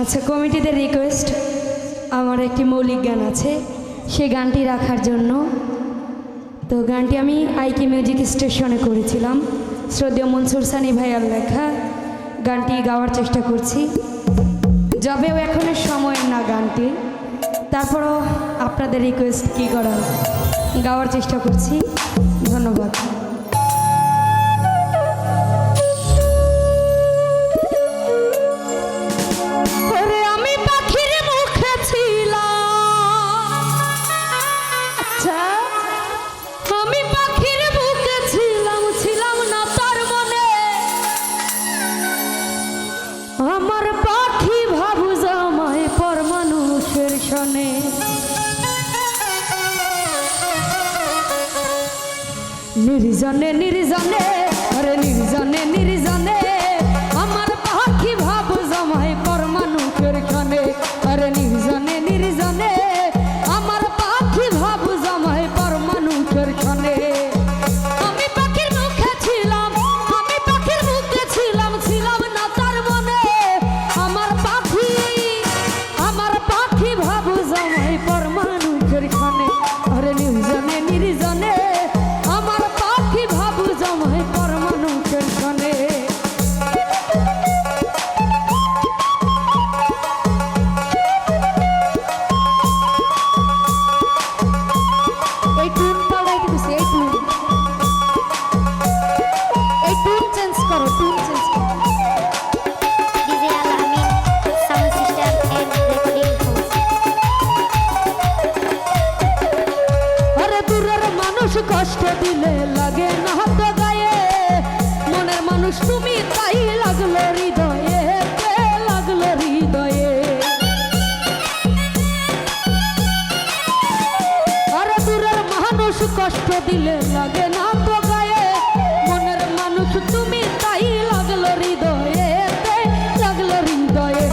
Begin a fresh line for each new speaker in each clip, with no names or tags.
আচ্ছা, কমিটিদের রিকোয়েস্ট, আমার একটি মৌলিক গান আছে, সে গানটি রাখার জন্য। তো গানটি আমি আইকি মিউজিক স্টেশনে করেছিলাম, শ্রদ্ধেয় মনসুর সানি ভাইয়ার লেখা। গানটি গাওয়ার চেষ্টা করছি, যবেও এখনের সময় না গানটি, তারপরও আপনাদের রিকোয়েস্ট কী করার, গাওয়ার চেষ্টা করছি। ধন্যবাদ। আমার পাখি ভাবু জামাই পর মানুষের সনে, নির্জনে নির্জনে, আরে নির্জনে নির্জনে, আমার পাখি ভাবু জামাই পর মানুষের সনে, আরে নির্জনে নির্জনে, আমার পাখি ভাবু জামাই পর মানুষের সনে। আমি পাখির মুখে ছিলাম, আমি পাখির মুখে ছিলাম, ছিলাম না তার মনে। আমার পাখি ভাবু জামাই পর মানুষের সনে, আরে নির্জনে নির্জনে, আমার পাখি ভাবু জামাই পর মানুষের সনে। এই টুন পাল্টাইতে দিছি, এই টুন চেঞ্জ করো, টুন চেঞ্জ করো।
DJ Al Amin sound system and recording house.
আরে দূরের মানুষ কষ্ট দিলে লাগে না তো গায়ে, মনের মানুষ তুমি তাই লাগলো হৃদয়ে, লাগলো হৃদয়ে। আরে দূরের মানুষ কষ্ট দিলে লাগে না তো গায়ে, মনের মানুষ তুমি তাই লাগলো হৃদয়ে, লাগলো হৃদয়ে।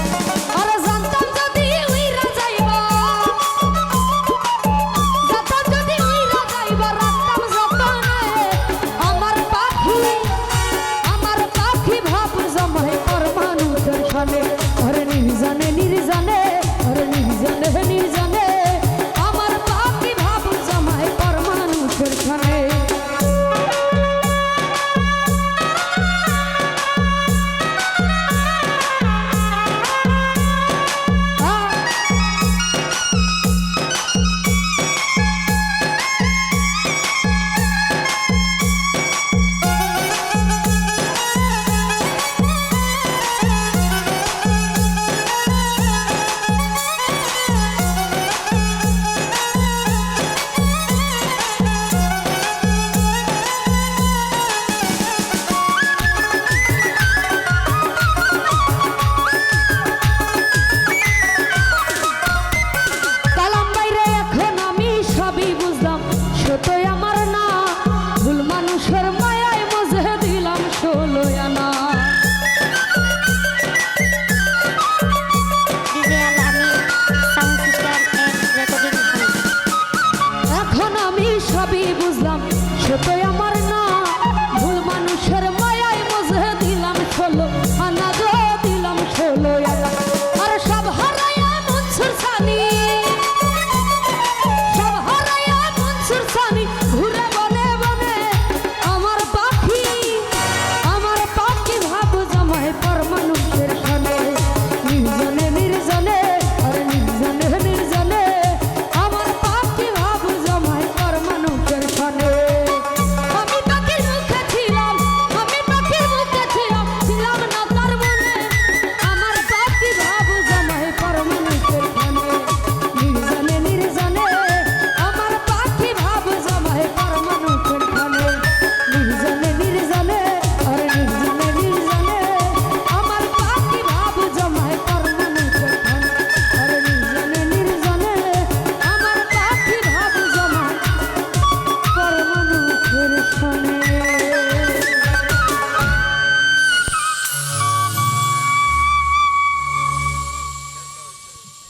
আরে জানতাম যদি উইরা যাইবা, জানতাম যদি উইরা যাইবা, রাখতাম যতনে। আমার পাখি ভাব জামাই পর মানুষের সনে, আরে নির্জনে